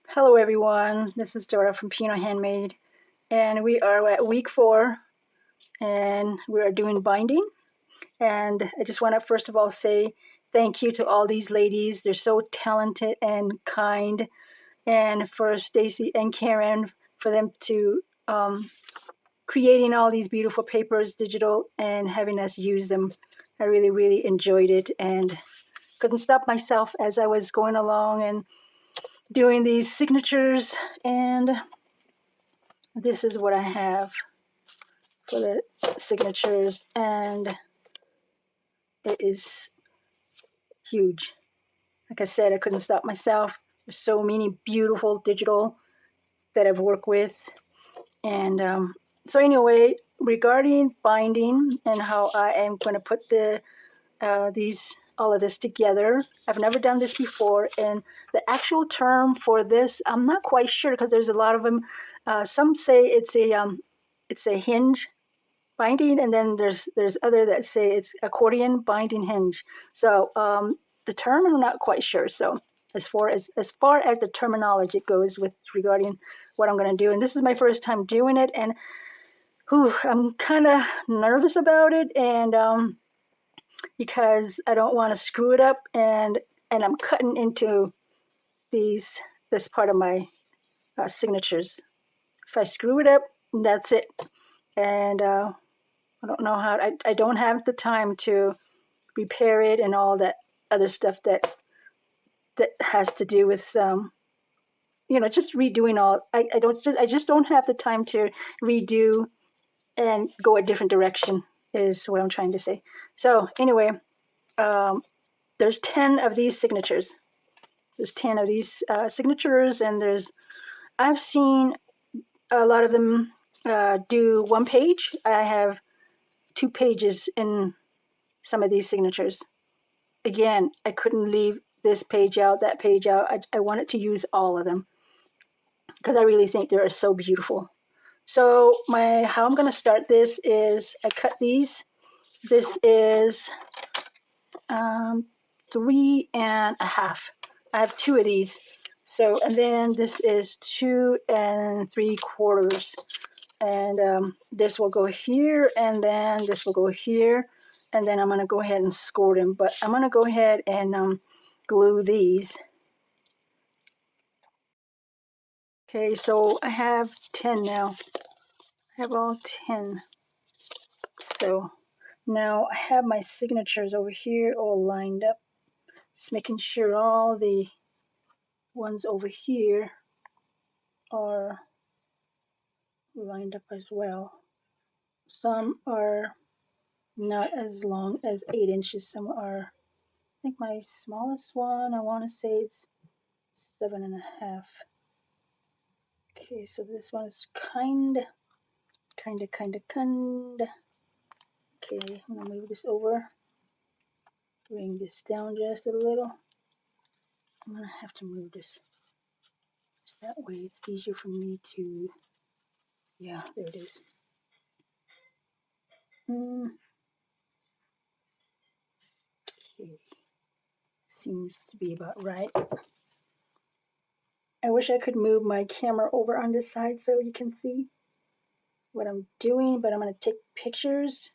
Hello everyone, this is Dora from Pino Handmade, and we are at week 4, and we are doing binding. And I just want to first of all say thank you to all these ladies. They're so talented and kind, and for Stacy and Karin for them to creating all these beautiful papers, digital, and having us use them. I really enjoyed it, and couldn't stop myself as I was going along and doing these signatures. And this is what I have for the signatures, and it is huge. Like I said, I couldn't stop myself. There's so many beautiful digital that I've worked with. And so anyway, regarding binding and how I am going to put all of this together, I've never done this before, and the actual term for this I'm not quite sure, because there's a lot of them. Some say it's a hinge binding, and then there's other that say it's accordion binding hinge. So the term I'm not quite sure. So as far as the terminology goes with regarding what I'm going to do, and this is my first time doing it, and I'm kind of nervous about it, and because I don't want to screw it up, and I'm cutting into this part of my signatures. If I screw it up, that's it. And I don't know how. I don't have the time to repair it and all that other stuff that has to do with just redoing all. I just don't have the time to redo and go a different direction, is what I'm trying to say. So anyway, there's 10 of these signatures. There's 10 of these signatures, and I've seen a lot of them do one page. I have 2 pages in some of these signatures. Again, I couldn't leave this page out, that page out. I wanted to use all of them because I really think they are so beautiful. So how I'm going to start this is I cut these. This is 3.5. I have 2 of these. So, and then this is 2 3/4. And this will go here, and then this will go here, and then I'm going to go ahead and score them. But I'm going to go ahead and glue these. Okay, so I have 10 now. I have all 10. So now I have my signatures over here all lined up. Just making sure all the ones over here are lined up as well. Some are not as long as 8 inches. Some are, I think my smallest one, I want to say it's 7.5. Okay, so this one is kinda. Okay, I'm gonna move this over. Bring this down just a little. I'm gonna have to move this. So that way it's easier for me to, yeah, there it is. Okay, seems to be about right. I wish I could move my camera over on this side so you can see what I'm doing, but I'm gonna take pictures.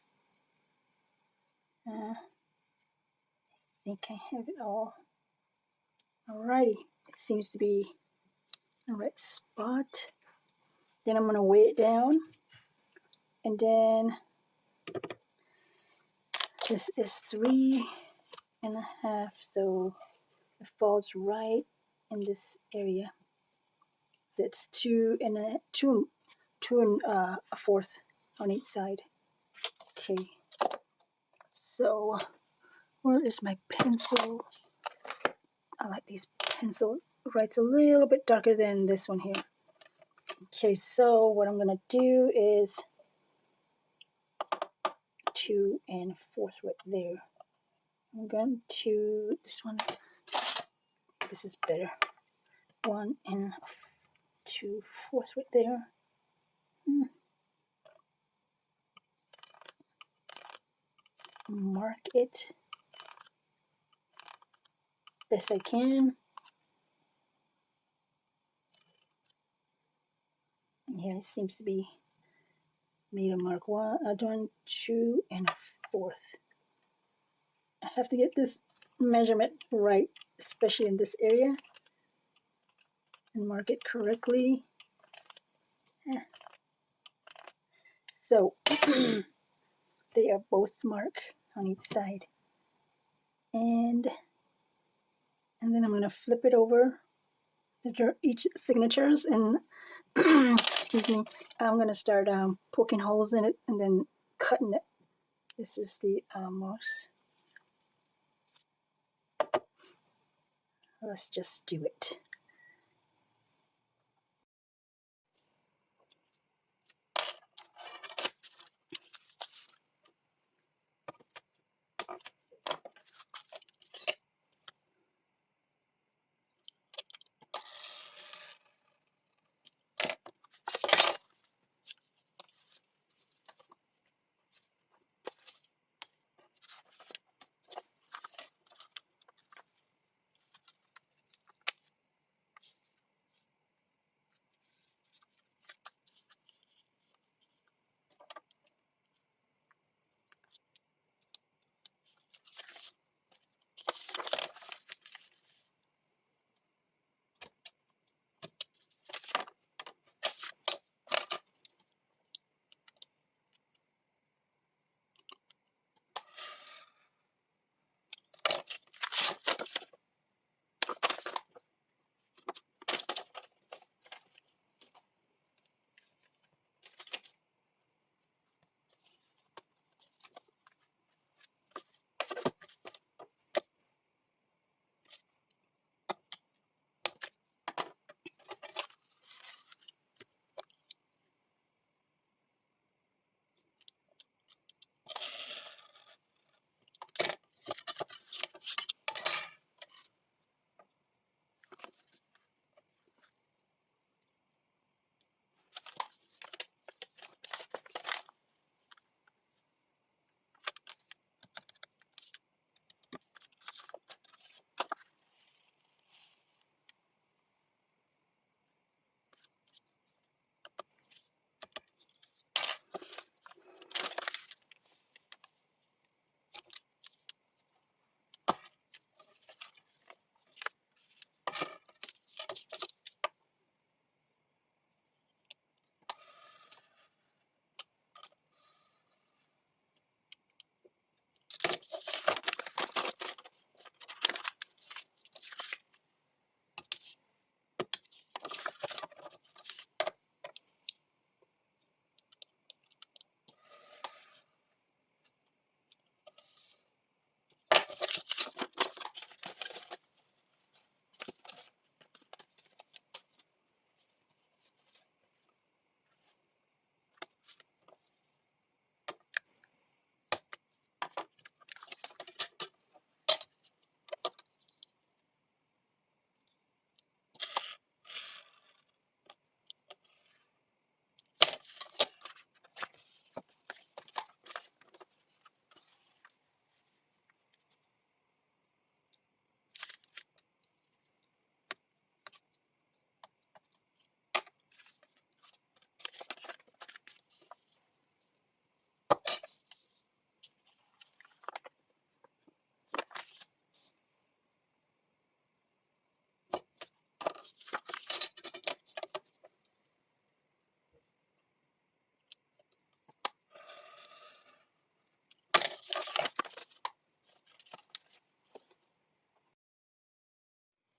I think I have it all. Alrighty, it seems to be the right spot. Then I'm gonna weigh it down, and then this is 3.5, so it falls right in this area. So it's 2 1/4 on each side. Okay, so where is my pencil? I like these pencil. Writes a little bit darker than this one here. Okay, so what I'm gonna do is 2 1/4 right there. I'm going to this one. This is better. 1 2/4 right there. Mark it best I can. Yeah, it seems to be made a mark. 1, 2, and a 4th. I have to get this measurement right, especially in this area, and mark it correctly. So they are both marked on each side, and then I'm going to flip it over each signatures, and excuse me, I'm going to start poking holes in it and then cutting it. This is the mouse. Let's just do it.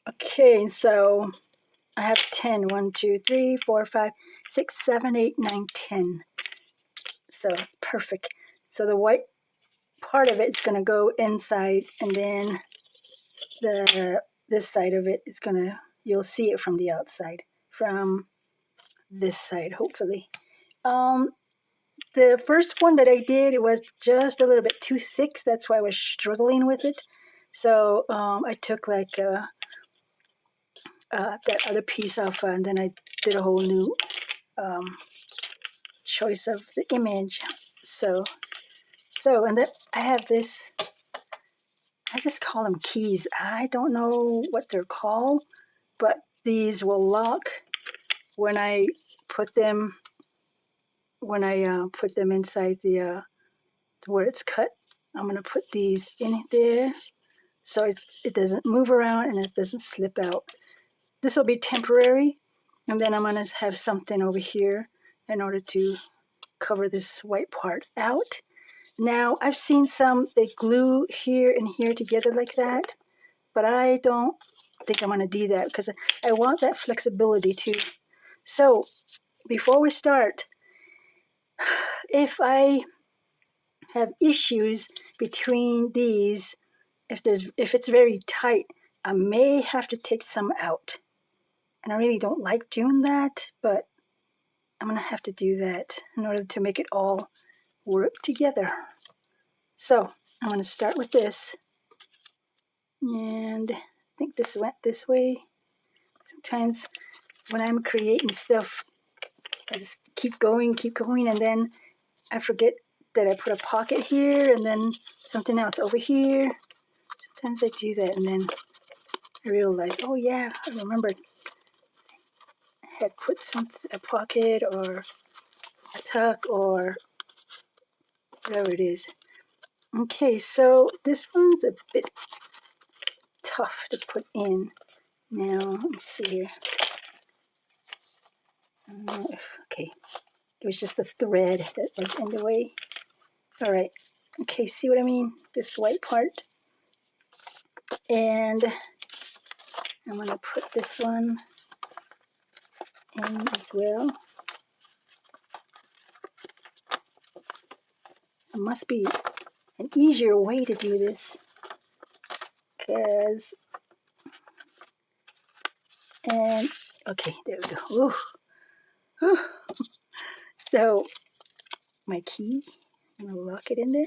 Okay, so I have 10. 1, 2, 3, 4, 5, 6, 7, 8, 9, 10. So it's perfect. So the white part of it is going to go inside, and then this side of it is going to, you'll see it from the outside, from this side, hopefully. The first one that I did, it was just a little bit too thick. That's why I was struggling with it. So I took like that other piece off, and then I did a whole new choice of the image. So and then I have this, I just call them keys. I don't know what they're called, but these will lock when I put them inside the where it's cut, I'm gonna put these in there so it doesn't move around and it doesn't slip out. This will be temporary, and then I'm gonna have something over here in order to cover this white part out. Now I've seen some they glue here and here together like that, but I don't think I'm gonna do that because I want that flexibility too. So before we start, if I have issues between these, if it's very tight, I may have to take some out. And I really don't like doing that, but I'm gonna have to do that in order to make it all work together. So I'm gonna start with this, and I think this went this way. Sometimes when I'm creating stuff, I just keep going, and then I forget that I put a pocket here and then something else over here. Sometimes I do that and then I realize, oh yeah, I remembered I had put a pocket or a tuck or whatever it is. Okay, so this one's a bit tough to put in. Now, let me see here. Okay, it was just the thread that was in the way. All right, okay, see what I mean? This white part. And I'm going to put this one in as well. There must be an easier way to do this because, and okay, there we go. Ooh. Ooh. So my key, I'm going to lock it in there.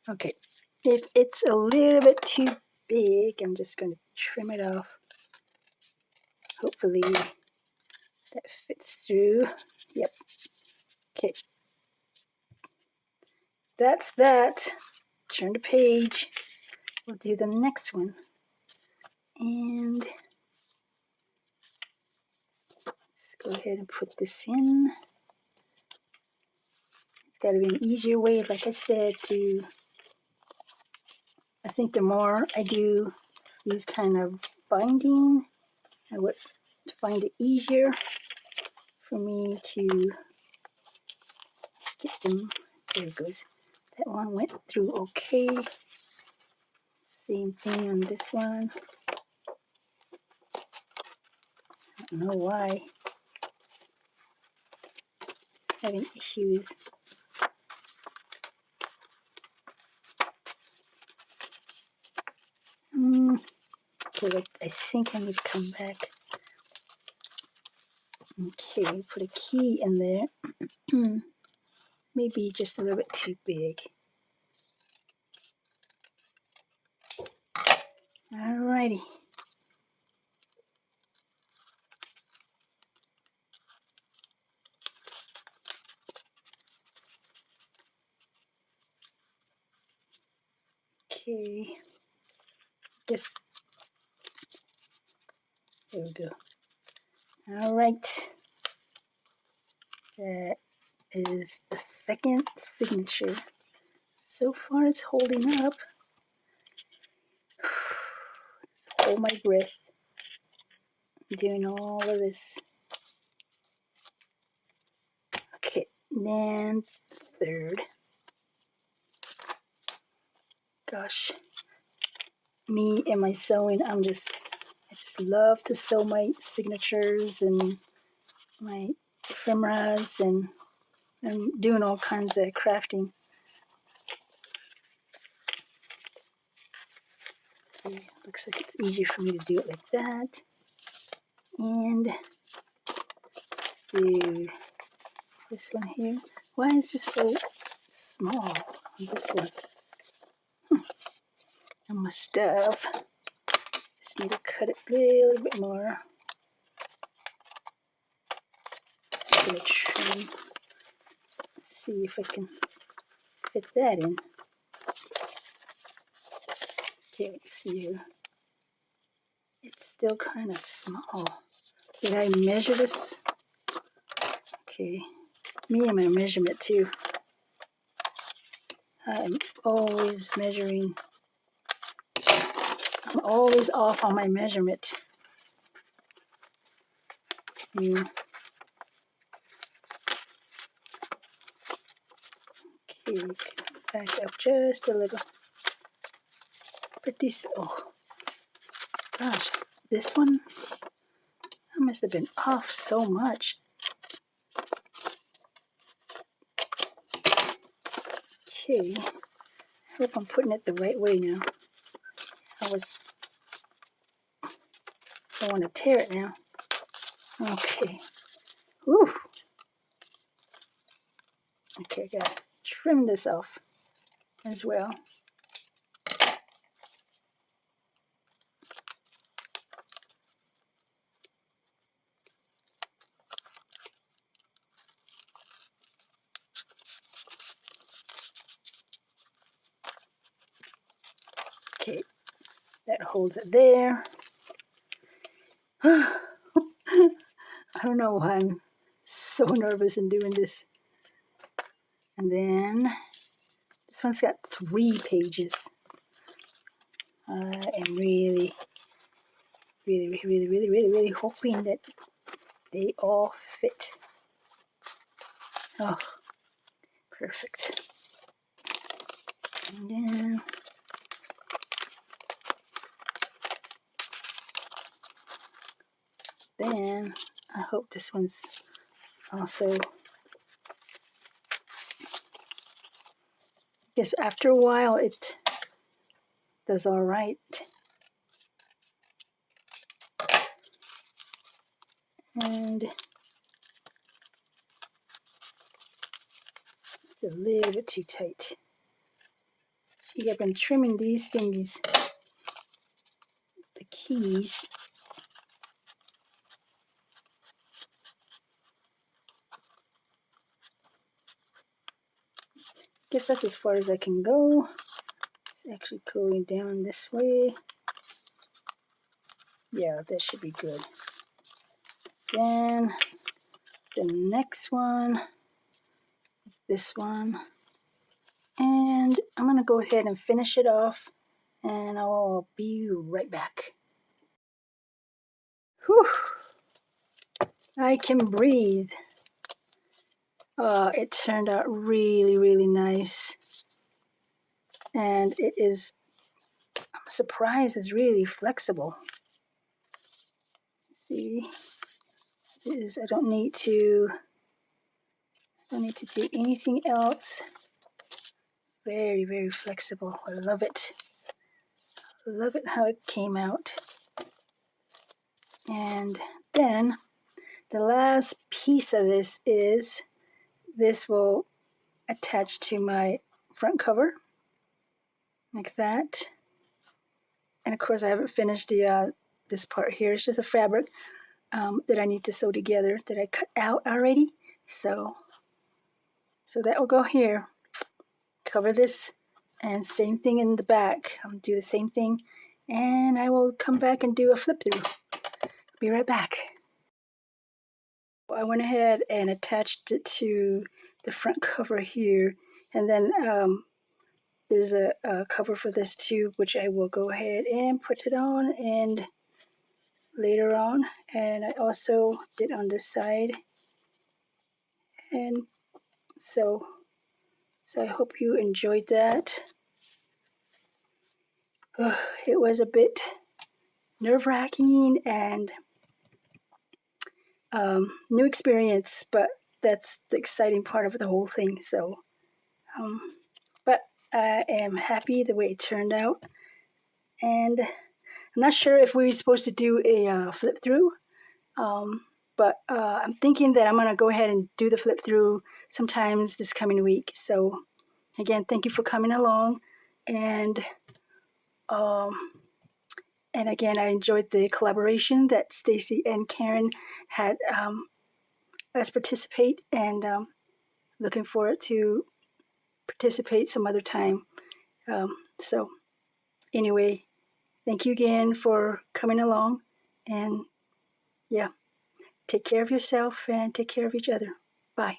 Okay, if it's a little bit too big, I'm just going to trim it off. Hopefully that fits through. Yep. Okay. That's that. Turn the page. We'll do the next one. And let's go ahead and put this in. It's got to be an easier way, like I said, I think the more I do these kind of binding, I would find it easier for me to get them. There it goes. That one went through okay. Same thing on this one. I don't know why. Having issues. Okay, I think I need to come back. Okay, put a key in there. Maybe just a little bit too big. Alrighty. Okay. Just there we go. Alright. That is the second signature. So far it's holding up. Hold my breath. I'm doing all of this. Okay, then third. Gosh, me and my sewing, I just love to sew my signatures and my ephemeras, and I'm doing all kinds of crafting. Okay, looks like it's easier for me to do it like that. And do this one here. Why is this so small on this one? I must have. Just need to cut it a little bit more. Just gonna trim. See if I can fit that in. Okay, let's see here. It's still kind of small. Did I measure this Okay, me and my measurement too. I'm always measuring. I'm always off on my measurement. I mean, okay, back up just a little. But this, oh gosh, this one, I must have been off so much. Okay, I hope I'm putting it the right way now. I want to tear it now. Okay. Ooh. Okay, I gotta trim this off as well. Okay, that holds it there. I don't know why I'm so nervous in doing this. And then this one's got 3 pages. I am really hoping that they all fit. Oh, perfect. And then I hope this one's also, I guess after a while it does all right. And it's a little bit too tight. See, I've been trimming these thingies, the keys. Guess that's as far as I can go. It's actually going down this way. Yeah, that should be good. Then the next one, this one, and I'm gonna go ahead and finish it off, and I'll be right back. Whew, I can breathe. It turned out really nice, and it is, I'm surprised it's really flexible. See, it is, I don't need to do anything else. Very flexible. I love it. Love it how it came out. And then the last piece of this is, this will attach to my front cover like that. And of course I haven't finished the this part here. It's just a fabric that I need to sew together that I cut out already. So that will go here. Cover this, and same thing in the back. I'll do the same thing, and I will come back and do a flip through. Be right back. I went ahead and attached it to the front cover here, and then there's a cover for this too, which I will go ahead and put it on and later on. And I also did on this side, and so I hope you enjoyed that. It was a bit nerve-wracking and new experience, but that's the exciting part of the whole thing. So, but I am happy the way it turned out, and I'm not sure if we're supposed to do a flip through, but I'm thinking that I'm gonna go ahead and do the flip through sometimes this coming week. So, again, thank you for coming along, and again, I enjoyed the collaboration that Stacy and Karin had us participate, and looking forward to participate some other time. So anyway, thank you again for coming along, and yeah, take care of yourself and take care of each other. Bye.